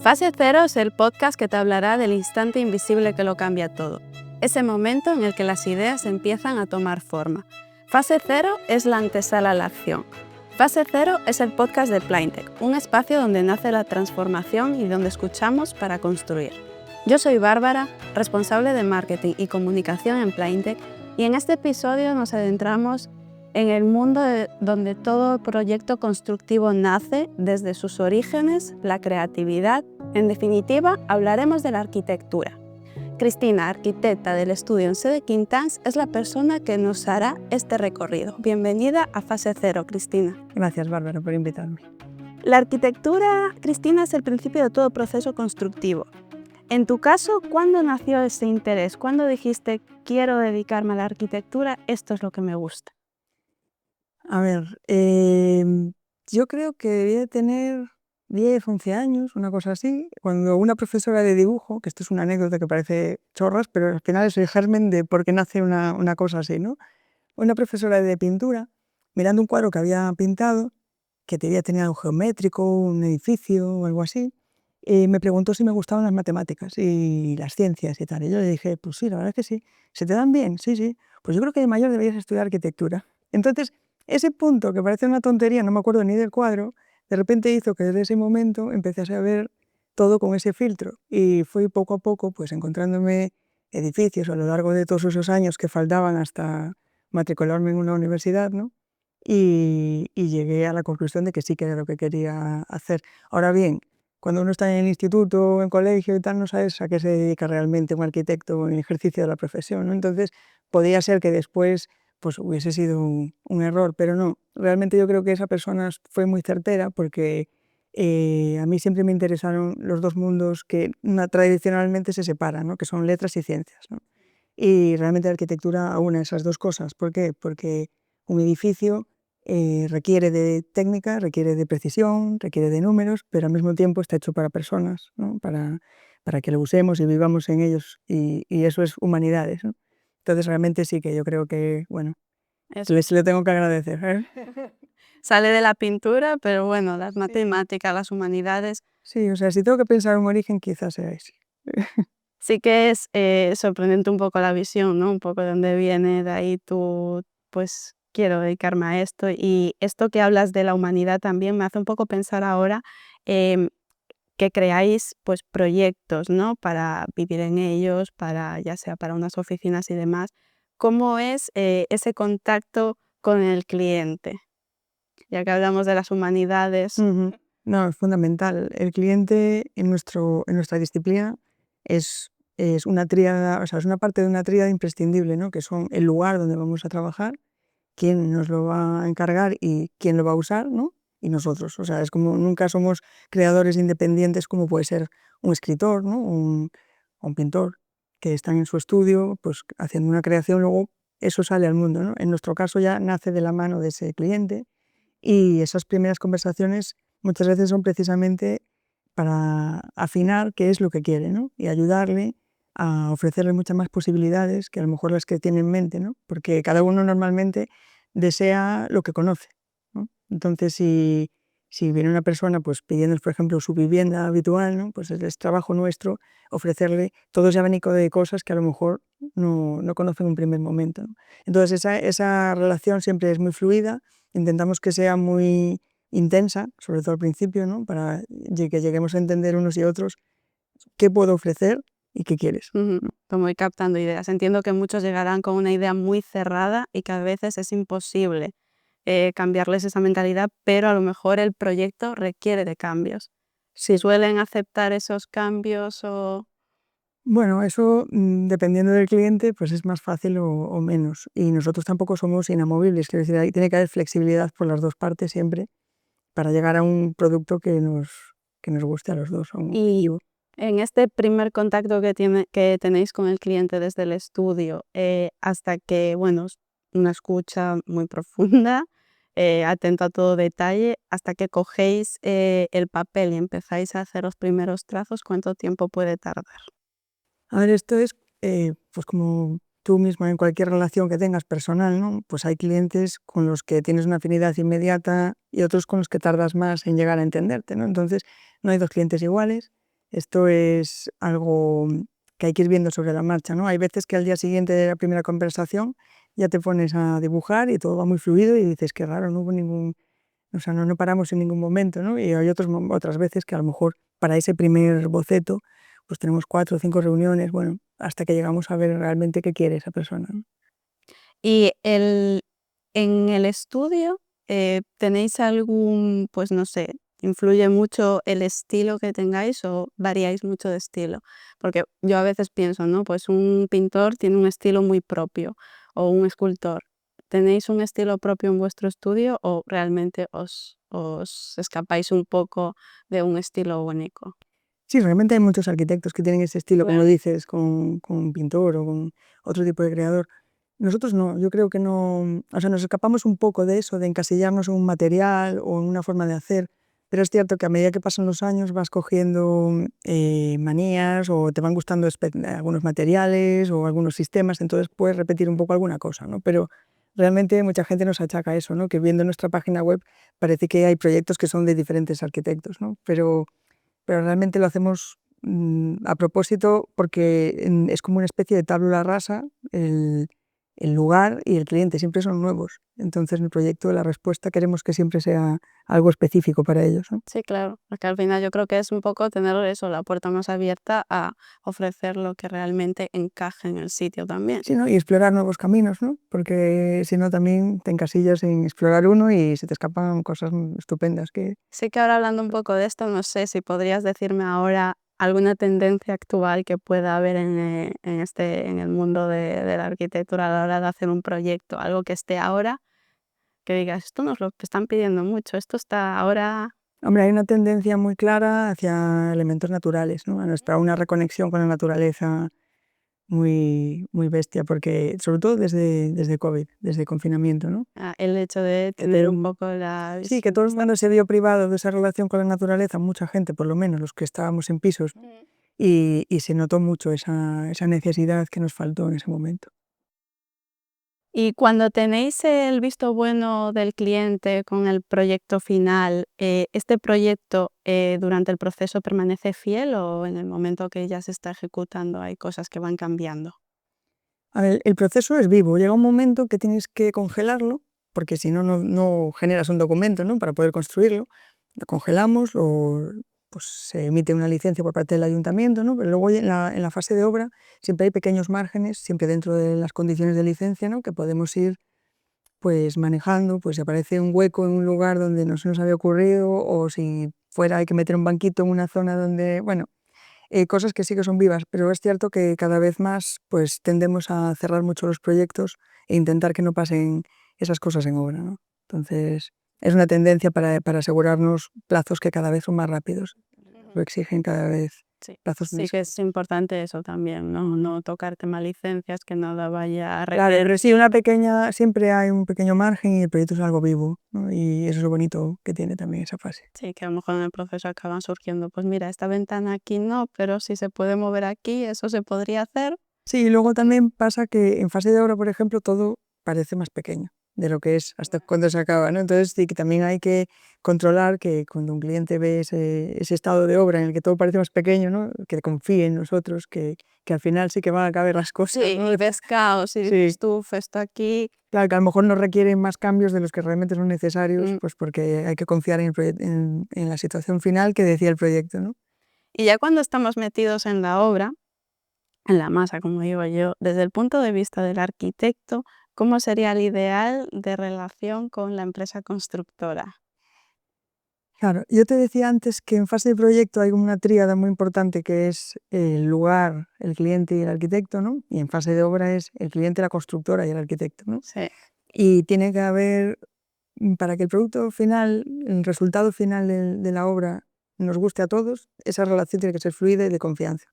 Fase Cero es el podcast que te hablará del instante invisible que lo cambia todo, ese momento en el que las ideas empiezan a tomar forma. Fase Cero es la antesala a la acción. Fase Cero es el podcast de Plaintech, un espacio donde nace la transformación y donde escuchamos para construir. Yo soy Bárbara, responsable de marketing y comunicación en Plaintech, y en este episodio nos adentramos en el mundo donde todo proyecto constructivo nace, desde sus orígenes, la creatividad. En definitiva, hablaremos de la arquitectura. Cristina, arquitecta del estudio en sede Quintans, es la persona que nos hará este recorrido. Bienvenida a Fase Cero, Cristina. Gracias, Bárbara, por invitarme. La arquitectura, Cristina, es el principio de todo proceso constructivo. En tu caso, ¿cuándo nació ese interés? ¿Cuándo dijiste, quiero dedicarme a la arquitectura, esto es lo que me gusta? A ver, yo creo que debía de tener 10, 11 años, una cosa así, cuando una profesora de dibujo, que esto es una anécdota que parece chorras, pero al final es el germen de por qué nace una cosa así, ¿no? Una profesora de pintura, mirando un cuadro que había pintado, que debía tener algo geométrico, un edificio o algo así, me preguntó si me gustaban las matemáticas y las ciencias y tal. Y yo le dije, pues sí, la verdad es que sí. ¿Se te dan bien? Sí, sí. Pues yo creo que de mayor deberías estudiar arquitectura. Entonces, ese punto que parece una tontería, no me acuerdo ni del cuadro, de repente hizo que desde ese momento empecé a ver todo con ese filtro. Y fui poco a poco pues encontrándome edificios a lo largo de todos esos años que faltaban hasta matricularme en una universidad, ¿no? Y llegué a la conclusión de que sí que era lo que quería hacer. Ahora bien, cuando uno está en el instituto, en colegio y tal, no sabes a qué se dedica realmente un arquitecto en el ejercicio de la profesión, ¿no? Entonces, podría ser que después pues hubiese sido un error, pero no. Realmente yo creo que esa persona fue muy certera porque a mí siempre me interesaron los dos mundos que tradicionalmente se separan, ¿no? Que son letras y ciencias, ¿no? Y realmente la arquitectura aúna esas dos cosas. ¿Por qué? Porque un edificio requiere de técnica, requiere de precisión, requiere de números, pero al mismo tiempo está hecho para personas, ¿no? Para que lo usemos y vivamos en ellos, y eso es humanidades, ¿no? Entonces realmente sí que yo creo que, bueno, le tengo que agradecer, ¿eh? Sale de la pintura, pero bueno, las matemáticas, las humanidades. Sí, o sea, si tengo que pensar un origen, quizás sea ese. Sí que es sorprendente un poco la visión, ¿no? Un poco de dónde viene, de ahí tú, pues quiero dedicarme a esto. Y esto que hablas de la humanidad también me hace un poco pensar ahora em, que creáis pues proyectos, ¿no? Para vivir en ellos, para ya sea para unas oficinas y demás. ¿Cómo es ese contacto con el cliente? Ya que hablamos de las humanidades. No, es fundamental. El cliente en nuestra disciplina es una tríada, o sea, es una parte de una tríada imprescindible, ¿no? Que son el lugar donde vamos a trabajar, quién nos lo va a encargar y quién lo va a usar, ¿no? Y nosotros. O sea, es como nunca somos creadores independientes como puede ser un escritor, ¿no? Un pintor que están en su estudio, pues haciendo una creación, luego eso sale al mundo, ¿no? En nuestro caso ya nace de la mano de ese cliente. Y esas primeras conversaciones muchas veces son precisamente para afinar qué es lo que quiere, ¿no? Y ayudarle a ofrecerle muchas más posibilidades que a lo mejor las que tiene en mente, ¿no? Porque cada uno normalmente desea lo que conoce, ¿no? Entonces, si viene una persona pues pidiendo, por ejemplo, su vivienda habitual, ¿no? Pues es trabajo nuestro ofrecerle todo ese abanico de cosas que a lo mejor no conoce en un primer momento, ¿no? Entonces, esa relación siempre es muy fluida. Intentamos que sea muy intensa, sobre todo al principio, ¿no? Para que lleguemos a entender unos y otros qué puedo ofrecer y qué quieres. Como ir captando ideas. Entiendo que muchos llegarán con una idea muy cerrada y que a veces es imposible cambiarles esa mentalidad, pero a lo mejor el proyecto requiere de cambios. Si suelen aceptar esos cambios o... Bueno, eso dependiendo del cliente, pues es más fácil o menos. Y nosotros tampoco somos inamovibles, quiero decir, ahí tiene que haber flexibilidad por las dos partes siempre para llegar a un producto que nos guste a los dos. Y en este primer contacto que tenéis con el cliente desde el estudio, hasta que, bueno, una escucha muy profunda, atento a todo detalle, hasta que cogéis el papel y empezáis a hacer los primeros trazos, ¿cuánto tiempo puede tardar? A ver, esto es pues como tú mismo en cualquier relación que tengas personal, ¿no? Pues hay clientes con los que tienes una afinidad inmediata y otros con los que tardas más en llegar a entenderte, ¿no? Entonces, no hay dos clientes iguales. Esto es algo que hay que ir viendo sobre la marcha, ¿no? Hay veces que al día siguiente de la primera conversación ya te pones a dibujar y todo va muy fluido y dices, qué raro, no hubo ningún, o sea, no paramos en ningún momento, ¿no? Y hay otras veces que a lo mejor para ese primer boceto pues tenemos 4 o 5 reuniones, bueno, hasta que llegamos a ver realmente qué quiere esa persona, ¿no? Y en el estudio, ¿tenéis algún, pues no sé, influye mucho el estilo que tengáis o variáis mucho de estilo? Porque yo a veces pienso, ¿no? Pues un pintor tiene un estilo muy propio o un escultor. ¿Tenéis un estilo propio en vuestro estudio o realmente os escapáis un poco de un estilo único? Sí, realmente hay muchos arquitectos que tienen ese estilo, como Claro. dices, con un pintor o con otro tipo de creador. Nosotros no, yo creo que no, o sea, nos escapamos un poco de eso, de encasillarnos en un material o en una forma de hacer, pero es cierto que a medida que pasan los años vas cogiendo manías o te van gustando algunos materiales o algunos sistemas, entonces puedes repetir un poco alguna cosa, ¿no? Pero realmente mucha gente nos achaca eso, ¿no? Que viendo nuestra página web parece que hay proyectos que son de diferentes arquitectos, ¿no? Pero realmente lo hacemos a propósito porque es como una especie de tabla rasa, el lugar y el cliente siempre son nuevos. Entonces, en el proyecto de la respuesta queremos que siempre sea algo específico para ellos, ¿no? Sí, claro, porque al final yo creo que es un poco tener eso, la puerta más abierta a ofrecer lo que realmente encaje en el sitio también. Sí, ¿no? Y explorar nuevos caminos, ¿no? Porque si no, también te encasillas en explorar uno y se te escapan cosas estupendas que... Sí que ahora hablando un poco de esto, no sé si podrías decirme ahora alguna tendencia actual que pueda haber en el mundo de la arquitectura a la hora de hacer un proyecto, algo que esté ahora, que digas, esto nos lo están pidiendo mucho, esto está ahora. Hombre, hay una tendencia muy clara hacia elementos naturales, ¿no? Una reconexión con la naturaleza muy, muy bestia, porque sobre todo desde COVID, desde el confinamiento, ¿no? El hecho de Que tener todo un poco la sí, que todo el mundo se vio privado de esa relación con la naturaleza, mucha gente, por lo menos los que estábamos en pisos, ¿no? Y se notó mucho esa necesidad que nos faltó en ese momento. Y cuando tenéis el visto bueno del cliente con el proyecto final, ¿este proyecto durante el proceso permanece fiel o en el momento que ya se está ejecutando hay cosas que van cambiando? A ver, el proceso es vivo, llega un momento que tienes que congelarlo, porque si no, no generas un documento, ¿no? Para poder construirlo. Lo congelamos, pues se emite una licencia por parte del ayuntamiento, ¿no? Pero luego en la fase de obra siempre hay pequeños márgenes, siempre dentro de las condiciones de licencia, ¿no? Que podemos ir pues manejando, pues si aparece un hueco en un lugar donde no se nos había ocurrido, o si fuera hay que meter un banquito en una zona donde, bueno, cosas que sí que son vivas, pero es cierto que cada vez más pues tendemos a cerrar mucho los proyectos e intentar que no pasen esas cosas en obra, ¿no? Entonces, es una tendencia para asegurarnos plazos que cada vez son más rápidos, lo exigen cada vez Sí, plazos sí más. que es importante eso también, no tocar tema licencias, que nada vaya a Claro, pero sí, siempre hay un pequeño margen y el proyecto es algo vivo, ¿no? Y eso es lo bonito que tiene también esa fase. sí, que a lo mejor en el proceso acaban surgiendo, pues mira, esta ventana aquí no, pero si se puede mover aquí, eso se podría hacer. Sí, y luego también pasa que en fase de obra, por ejemplo, todo parece más pequeño de lo que es hasta cuando se acaba, ¿no? Entonces sí que también hay que controlar que cuando un cliente ve ese estado de obra en el que todo parece más pequeño, ¿no? Que confíe en nosotros, que al final sí que van a caber las cosas, Sí, ¿no? y ves caos y Sí, dices tú, esto aquí. claro, que a lo mejor no requieren más cambios de los que realmente son necesarios, mm, pues porque hay que confiar en la situación final que decía el proyecto, ¿no? Y ya cuando estamos metidos en la obra, en la masa, como digo yo, desde el punto de vista del arquitecto, ¿cómo sería el ideal de relación con la empresa constructora? Claro, yo te decía antes que en fase de proyecto hay una tríada muy importante que es el lugar, el cliente y el arquitecto, ¿no? Y en fase de obra es el cliente, la constructora y el arquitecto, ¿no? Sí, Y tiene que haber, para que el producto final, el resultado final de la obra nos guste a todos, esa relación tiene que ser fluida y de confianza.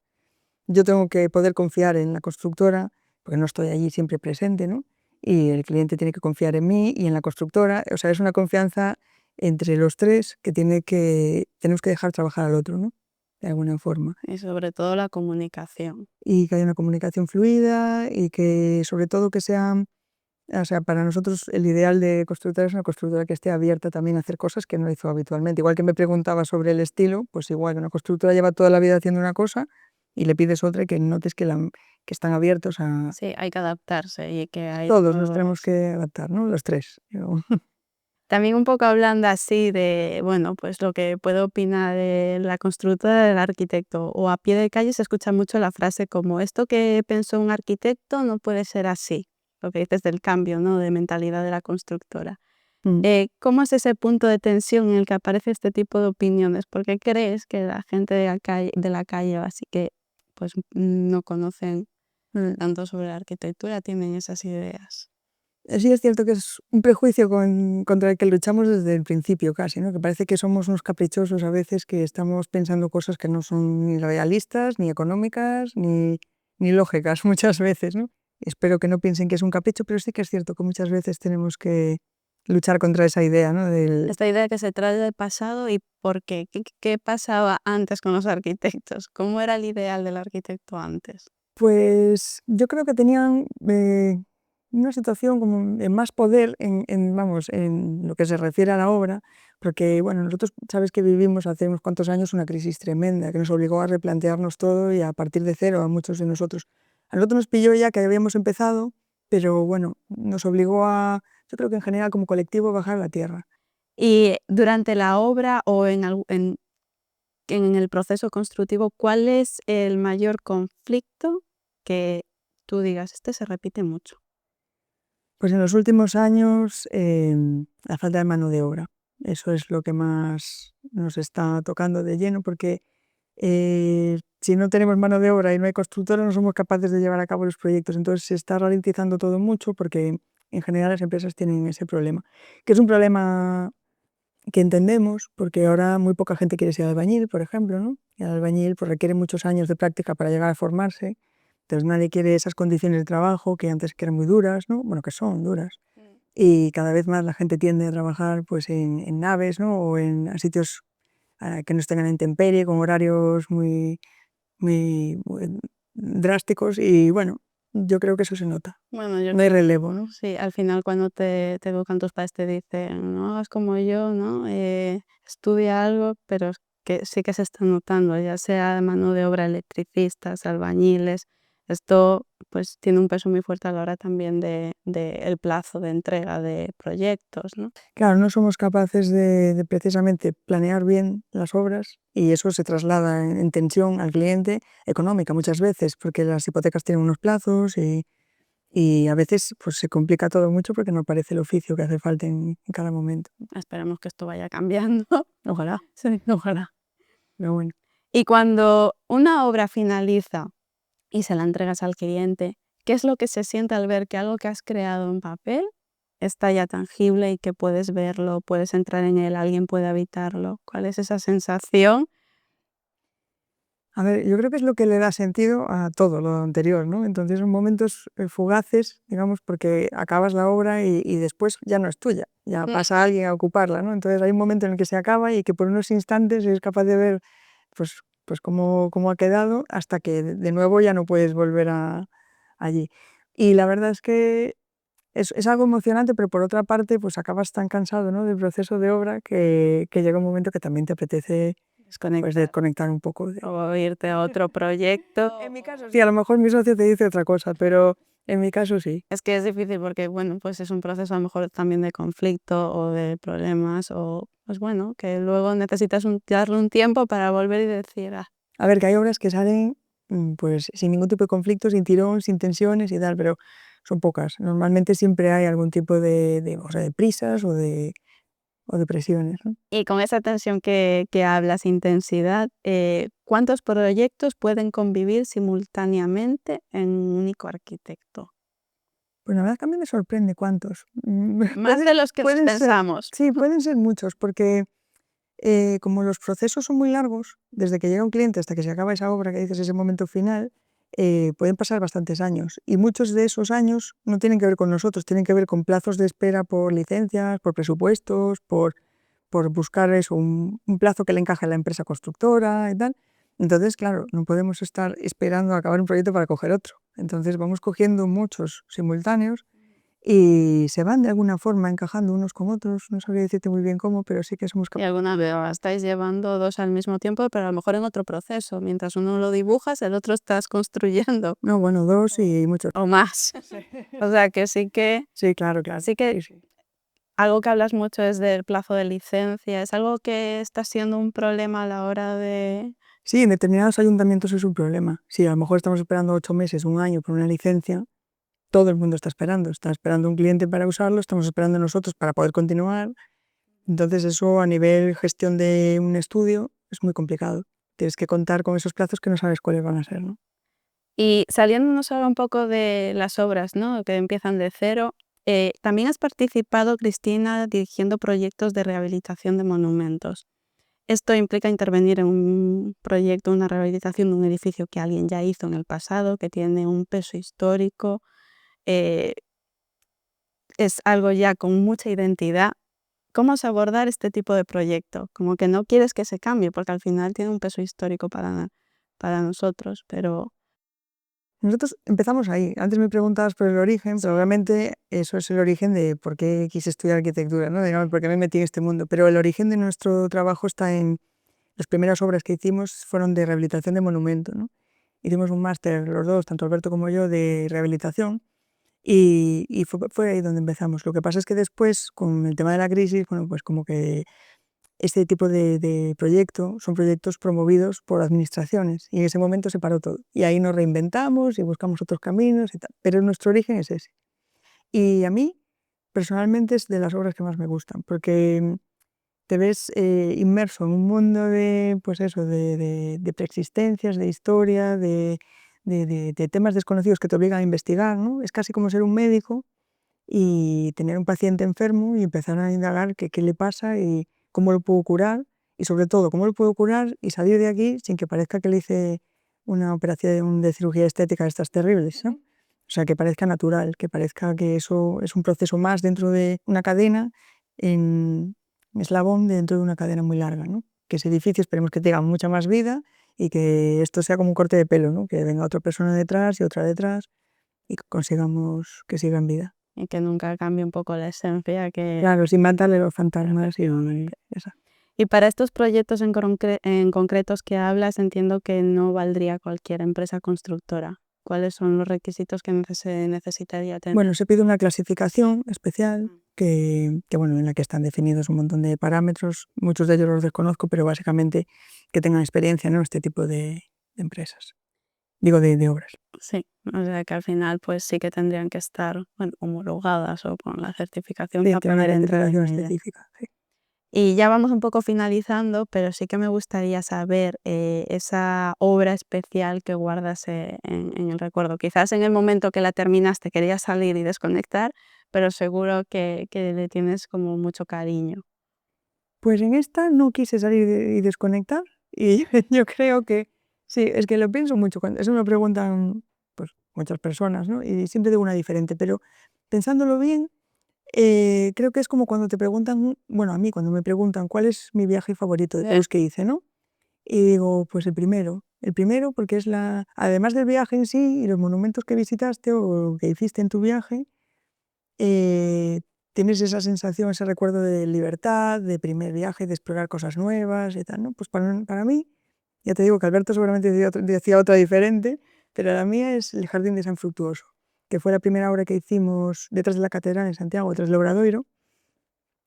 Yo tengo que poder confiar en la constructora, porque no estoy allí siempre presente, ¿no? Y el cliente tiene que confiar en mí y en la constructora. O sea, es una confianza entre los tres que tenemos que dejar trabajar al otro, ¿no? De alguna forma. y sobre todo la comunicación. Y que haya una comunicación fluida y que sobre todo que sea O sea, para nosotros el ideal de constructora es una constructora que esté abierta también a hacer cosas que no hizo habitualmente. Igual que me preguntaba sobre el estilo, pues igual, una constructora lleva toda la vida haciendo una cosa y le pides otra y que notes que están abiertos a... Sí, hay que adaptarse y que hay Todos nos tenemos nuevos. que adaptar, ¿no? Los tres. También un poco hablando así de, bueno, pues lo que puedo opinar de la constructora del arquitecto, o a pie de calle se escucha mucho la frase como esto que pensó un arquitecto no puede ser así, lo que dices del cambio, ¿no?, de mentalidad de la constructora. Mm. ¿Cómo es ese punto de tensión en el que aparece este tipo de opiniones? ¿Por qué crees que la gente de la calle, así que pues no conocen Mm. tanto sobre la arquitectura, tienen esas ideas? Sí es cierto que es un prejuicio contra el que luchamos desde el principio casi, ¿no? Que parece que somos unos caprichosos a veces que estamos pensando cosas que no son ni realistas, ni económicas, ni lógicas muchas veces, ¿no? Espero que no piensen que es un capricho, pero sí que es cierto que muchas veces tenemos que luchar contra esa idea, ¿no? Esta idea que se trae del pasado y por qué. ¿Qué pasaba antes con los arquitectos? ¿Cómo era el ideal del arquitecto antes? Pues yo creo que tenían una situación como de más poder vamos, en lo que se refiere a la obra, porque bueno, nosotros sabes que vivimos hace unos cuantos años una crisis tremenda que nos obligó a replantearnos todo y a partir de cero a muchos de nosotros. A nosotros nos pilló ya que habíamos empezado, pero bueno, nos obligó a, yo creo que en general como colectivo, a bajar a la tierra. Y durante la obra o en el proceso constructivo, ¿cuál es el mayor conflicto que tú digas, este se repite mucho? Pues en los últimos años, la falta de mano de obra. Eso es lo que más nos está tocando de lleno, porque si no tenemos mano de obra y no hay constructora, no somos capaces de llevar a cabo los proyectos. Entonces se está ralentizando todo mucho porque en general las empresas tienen ese problema, que es un problema que entendemos porque ahora muy poca gente quiere ser albañil, por ejemplo, ¿no? Y el albañil pues, requiere muchos años de práctica para llegar a formarse. Entonces nadie quiere esas condiciones de trabajo que antes que eran muy duras, ¿no? Bueno, que son duras. Y cada vez más la gente tiende a trabajar pues, en naves, ¿no? O en sitios que no estén en intemperie, con horarios muy drásticos. Y bueno, yo creo que eso se nota. Bueno, yo No hay creo relevo, ¿no? sí, al final cuando te educan tus padres te dicen, no hagas como yo, ¿no? Estudia algo, pero es que sí que se está notando, ya sea de mano de obra, electricistas, albañiles, esto pues tiene un peso muy fuerte a la hora también de el plazo de entrega de proyectos, ¿no? Claro, no somos capaces de precisamente planear bien las obras y eso se traslada en tensión al cliente económica muchas veces, porque las hipotecas tienen unos plazos y a veces pues, se complica todo mucho porque no aparece el oficio que hace falta en cada momento. Esperemos que esto vaya cambiando. Ojalá, Sí, ojalá. pero bueno. Y cuando una obra finaliza y se la entregas al cliente, ¿qué es lo que se siente al ver que algo que has creado en papel está ya tangible y que puedes verlo, puedes entrar en él, alguien puede habitarlo? ¿Cuál es esa sensación? A ver, yo creo que es lo que le da sentido a todo lo anterior, ¿no? Entonces son momentos fugaces, digamos, porque acabas la obra y después ya no es tuya, ya pasa alguien a ocuparla, ¿no? Entonces hay un momento en el que se acaba y que por unos instantes eres capaz de ver pues cómo ha quedado hasta que de nuevo ya no puedes volver allí. Y la verdad es que es algo emocionante, pero por otra parte pues acabas tan cansado, ¿no? Del proceso de obra que llega un momento que también te apetece pues Desconectar desconectar un poco o irte a otro proyecto. en mi caso sí, a lo mejor mi socio te dice otra cosa, pero en mi caso sí. Es que es difícil porque, bueno, pues es un proceso a lo mejor también de conflicto o de problemas o, pues bueno, que luego necesitas darle un tiempo para volver y decir, ah, A ver, que hay obras que salen pues sin ningún tipo de conflicto, sin tirón, sin tensiones y tal, pero son pocas. Normalmente siempre hay algún tipo o sea, de prisas o de presiones, ¿no? y con esa tensión que hablas, intensidad, ¿cuántos proyectos pueden convivir simultáneamente en un único arquitecto? Pues la verdad que a mí me sorprende cuántos. Más de los que nos Pueden ser, pensamos. sí, pueden ser muchos, porque como los procesos son muy largos, desde que llega un cliente hasta que se acaba esa obra que dices, ese momento final, pueden pasar bastantes años. Y muchos de esos años no tienen que ver con nosotros, tienen que ver con plazos de espera por licencias, por presupuestos, por buscar eso, un plazo que le encaje a la empresa constructora y tal. Entonces, claro, no podemos estar esperando a acabar un proyecto para coger otro. Entonces vamos cogiendo muchos simultáneos y se van de alguna forma encajando unos con otros, no sabría decirte muy bien cómo, pero sí que somos Y alguna vez estáis llevando 2 al mismo tiempo, pero a lo mejor en otro proceso. Mientras uno lo dibujas, el otro estás construyendo No, bueno, 2 y muchos. o más. Sí. O sea, que Sí, claro, claro. sí que Sí, sí. algo que hablas mucho es del plazo de licencia. ¿Es algo que está siendo un problema a la hora de...? Sí, en determinados ayuntamientos es un problema. Si a lo mejor estamos esperando 8 meses, un año por una licencia, todo el mundo está esperando. Está esperando un cliente para usarlo, estamos esperando nosotros para poder continuar. Entonces eso a nivel gestión de un estudio es muy complicado. Tienes que contar con esos plazos que no sabes cuáles van a ser, ¿no? Y saliéndonos ahora un poco de las obras, ¿no?, que empiezan de cero, también has participado, Cristina, dirigiendo proyectos de rehabilitación de monumentos. Esto implica intervenir en un proyecto, una rehabilitación de un edificio que alguien ya hizo en el pasado, que tiene un peso histórico, eh, es algo ya con mucha identidad. ¿Cómo es abordar este tipo de proyecto? Como que no quieres que se cambie, porque al final tiene un peso histórico para nosotros, pero Nosotros empezamos ahí. Antes me preguntabas por el origen, pero obviamente eso es el origen de por qué quise estudiar arquitectura, ¿no? Digamos, por qué me metí en este mundo. Pero el origen de nuestro trabajo está en las primeras obras que hicimos fueron de rehabilitación de monumento, ¿no? Hicimos un máster los dos, tanto Alberto como yo, de rehabilitación y fue ahí donde empezamos. Lo que pasa es que después, con el tema de la crisis, bueno, pues como que este tipo de proyecto son proyectos promovidos por administraciones y en ese momento se paró todo. Y ahí nos reinventamos y buscamos otros caminos y tal. Pero nuestro origen es ese. Y a mí, personalmente, es de las obras que más me gustan, porque te ves inmerso en un mundo de, pues eso, de preexistencias, de historia, de temas desconocidos que te obligan a investigar, ¿no? Es casi como ser un médico y tener un paciente enfermo y empezar a indagar qué le pasa y cómo lo puedo curar y sobre todo cómo lo puedo curar y salir de aquí sin que parezca que le hice una operación de cirugía estética de estas terribles, ¿no? O sea, que parezca natural, que parezca que eso es un proceso más dentro de una cadena, en un eslabón dentro de una cadena muy larga, ¿no? Que ese edificio esperemos que tenga mucha más vida y que esto sea como un corte de pelo, ¿no? Que venga otra persona detrás y otra detrás y que consigamos que siga en vida. y que nunca cambie un poco la esencia que... Claro, sin matarle los fantasmas y esa. Y para estos proyectos en concretos que hablas, entiendo que no valdría cualquier empresa constructora. ¿Cuáles son los requisitos que se necesitaría tener? Bueno, se pide una clasificación especial bueno, en la que están definidos un montón de parámetros, muchos de ellos los desconozco, pero básicamente que tengan experiencia en este tipo de empresas, digo, de obras. Sí, o sea que al final pues sí que tendrían que estar, bueno, homologadas o con la certificación Sí, para tiene una poder entrar certificación en ellas. específica. Sí. Y ya vamos un poco finalizando, pero sí que me gustaría saber esa obra especial que guardas en el recuerdo. Quizás en el momento que la terminaste querías salir y desconectar, pero seguro que le tienes como mucho cariño. Pues en esta no quise salir y desconectar y yo creo que sí, es que lo pienso mucho, cuando eso me lo preguntan pues, muchas personas, ¿no? Y siempre digo una diferente, pero pensándolo bien, creo que es como cuando te preguntan, bueno, a mí cuando me preguntan cuál es mi viaje favorito de los que hice, ¿no? Y digo, pues el primero porque es además del viaje en sí y los monumentos que visitaste o que hiciste en tu viaje, eh, tienes esa sensación, ese recuerdo de libertad, de primer viaje, de explorar cosas nuevas y tal, ¿no? Pues para mí, ya te digo que Alberto seguramente decía otra diferente, pero la mía es el Jardín de San Fructuoso, que fue la primera obra que hicimos detrás de la catedral en Santiago, tras el Obradoiro,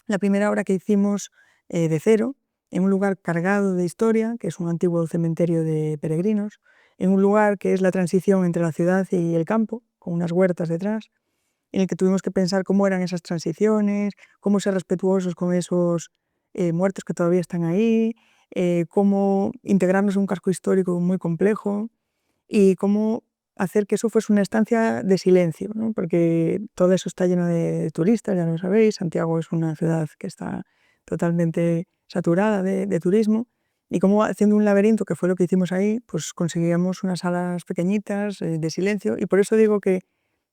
la primera obra que hicimos de cero, en un lugar cargado de historia, que es un antiguo cementerio de peregrinos, en un lugar que es la transición entre la ciudad y el campo, con unas huertas detrás, en el que tuvimos que pensar cómo eran esas transiciones, cómo ser respetuosos con esos muertos que todavía están ahí, cómo integrarnos en un casco histórico muy complejo y cómo hacer que eso fuese una estancia de silencio, ¿no? Porque todo eso está lleno de turistas, ya lo sabéis, Santiago es una ciudad que está totalmente saturada de turismo, y cómo haciendo un laberinto, que fue lo que hicimos ahí, pues conseguíamos unas salas pequeñitas de silencio, y por eso digo que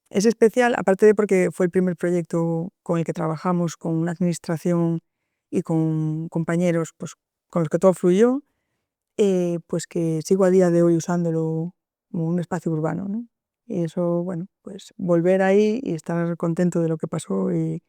es especial, aparte de porque fue el primer proyecto con el que trabajamos con una administración y con compañeros pues, con los que todo fluyó, pues que sigo a día de hoy usándolo como un espacio urbano, ¿no? Y eso, bueno, pues volver ahí y estar contento de lo que pasó y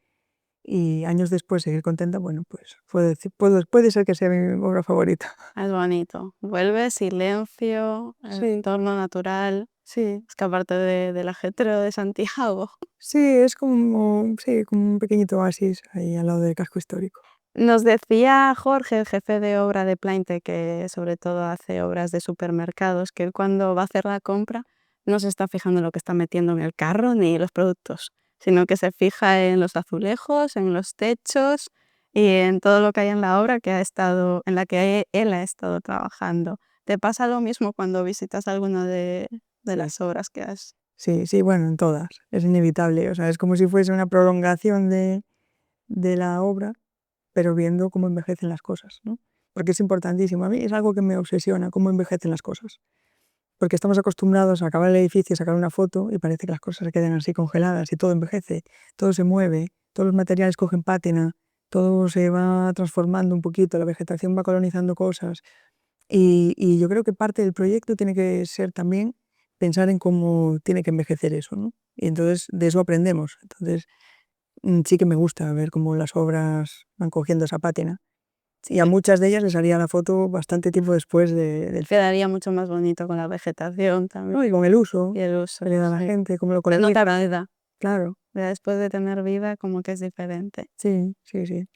años después seguir contenta, bueno, pues puede ser que sea mi obra favorita. Es bonito. Vuelve, silencio, Sí, entorno natural, sí, escaparte del ajetreo de Santiago. sí, es como, sí, como un pequeñito oasis ahí al lado del casco histórico. Nos decía Jorge, el jefe de obra de Plainte, que sobre todo hace obras de supermercados, que él cuando va a hacer la compra no se está fijando en lo que está metiendo en el carro ni los productos, sino que se fija en los azulejos, en los techos y en todo lo que hay en la obra en la que él ha estado trabajando. ¿Te pasa lo mismo cuando visitas alguna de Sí, las obras que has? sí, sí, bueno, en todas, es inevitable, o sea, es como si fuese una prolongación de la obra, pero viendo cómo envejecen las cosas, ¿no? Porque es importantísimo, a mí es algo que me obsesiona, cómo envejecen las cosas. Porque estamos acostumbrados a acabar el edificio, sacar una foto y parece que las cosas se quedan así congeladas y todo envejece, todo se mueve, todos los materiales cogen pátina, todo se va transformando un poquito, la vegetación va colonizando cosas. Y yo creo que parte del proyecto tiene que ser también pensar en cómo tiene que envejecer eso, ¿no? Y entonces de eso aprendemos. Entonces sí que me gusta ver cómo las obras van cogiendo esa pátina. Y a muchas de ellas les haría la foto bastante tiempo después del fin. Quedaría mucho más bonito con la vegetación también ¿No? Y con el uso y el uso, que le da a la sí. gente, cómo lo Se nota coloriza. la edad. Claro, Ya después de tener vida, como que es diferente. sí, sí, sí.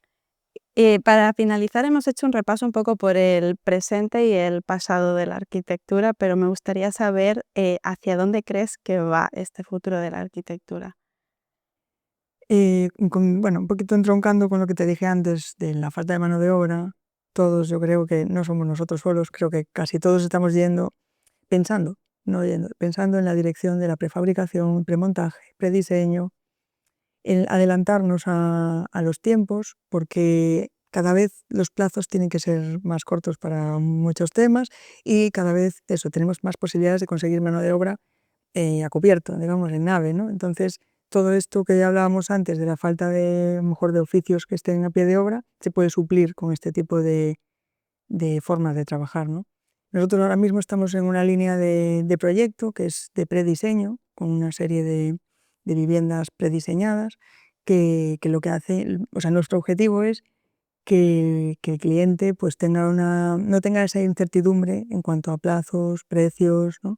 Para finalizar, hemos hecho un repaso un poco por el presente y el pasado de la arquitectura, pero me gustaría saber hacia dónde crees que va este futuro de la arquitectura. Bueno, un poquito entroncando con lo que te dije antes de la falta de mano de obra, todos yo creo que no somos nosotros solos, creo que casi todos estamos yendo, pensando, no yendo, pensando en la dirección de la prefabricación, premontaje, prediseño, el adelantarnos a los tiempos, porque cada vez los plazos tienen que ser más cortos para muchos temas y cada vez eso, tenemos más posibilidades de conseguir mano de obra a cubierto, digamos, en nave, ¿no? Entonces, todo esto que ya hablábamos antes de la falta de, a lo mejor, de oficios que estén a pie de obra, se puede suplir con este tipo de formas de trabajar, ¿no? Nosotros ahora mismo estamos en una línea de proyecto que es de prediseño, con una serie de viviendas prediseñadas, que lo que hace, o sea, nuestro objetivo es que el cliente pues no tenga esa incertidumbre en cuanto a plazos, precios, ¿no?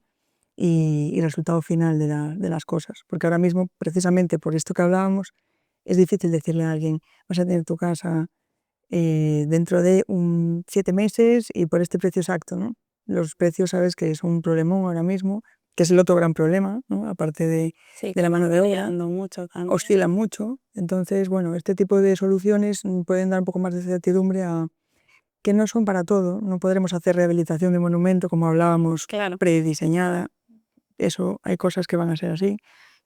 Y resultado final de las cosas. Porque ahora mismo, precisamente por esto que hablábamos, es difícil decirle a alguien, vas a tener tu casa dentro de 7 meses y por este precio exacto, ¿no? Los precios, sabes que es un problemón ahora mismo, que es el otro gran problema, ¿no? Aparte Sí, de la mano de obra, variando mucho también. oscilan mucho. Entonces, bueno, este tipo de soluciones pueden dar un poco más de certidumbre a que no son para todo. No podremos hacer rehabilitación de monumento, como hablábamos, Claro. prediseñada. Eso, hay cosas que van a ser así.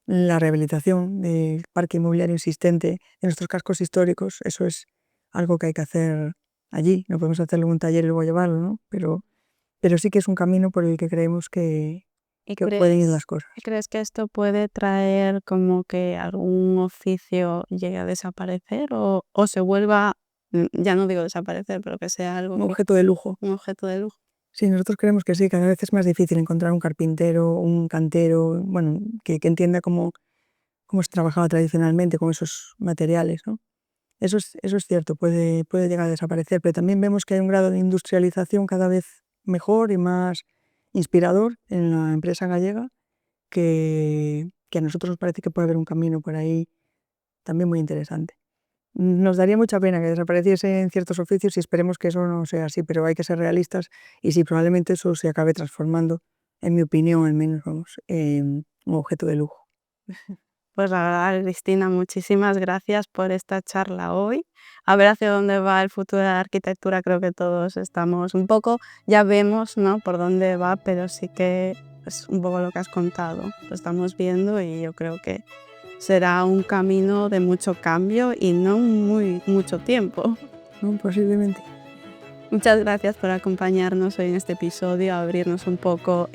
La rehabilitación del parque inmobiliario existente de nuestros cascos históricos, eso es algo que hay que hacer allí. No podemos hacerlo en un taller y luego llevarlo, ¿no? Pero sí que es un camino por el que creemos ¿Y que pueden ir las cosas. crees que esto puede traer como que algún oficio llegue a desaparecer o se vuelva, ya no digo desaparecer, pero que sea algo Un objeto de lujo. un objeto de lujo? Sí, nosotros creemos que sí, cada vez es más difícil encontrar un carpintero, un cantero, bueno, que entienda cómo se trabajaba tradicionalmente con esos materiales, ¿no? Eso es cierto, puede llegar a desaparecer, pero también vemos que hay un grado de industrialización cada vez mejor y más inspirador en la empresa gallega, que a nosotros nos parece que puede haber un camino por ahí también muy interesante. Nos daría mucha pena que desapareciesen ciertos oficios y esperemos que eso no sea así, pero hay que ser realistas y sí, probablemente eso se acabe transformando, en mi opinión al menos, vamos, en un objeto de lujo. Pues la verdad, Cristina, muchísimas gracias por esta charla hoy. A ver hacia dónde va el futuro de la arquitectura. Creo que todos estamos un poco, ya vemos, ¿no?, por dónde va, pero sí que es un poco lo que has contado. Lo estamos viendo y yo creo que será un camino de mucho cambio y no mucho tiempo. ¿No? Posiblemente. Muchas gracias por acompañarnos hoy en este episodio, abrirnos un poco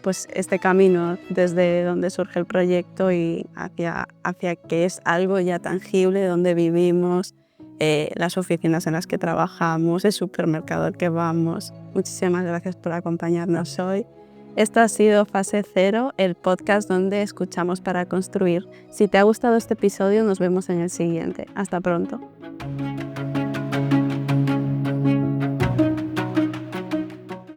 pues este camino desde donde surge el proyecto y hacia que es algo ya tangible, donde vivimos, las oficinas en las que trabajamos, el supermercado al que vamos. Muchísimas gracias por acompañarnos hoy Esto ha sido Fase Cero, el podcast donde escuchamos para construir. Si te ha gustado este episodio, nos vemos en el siguiente. Hasta pronto.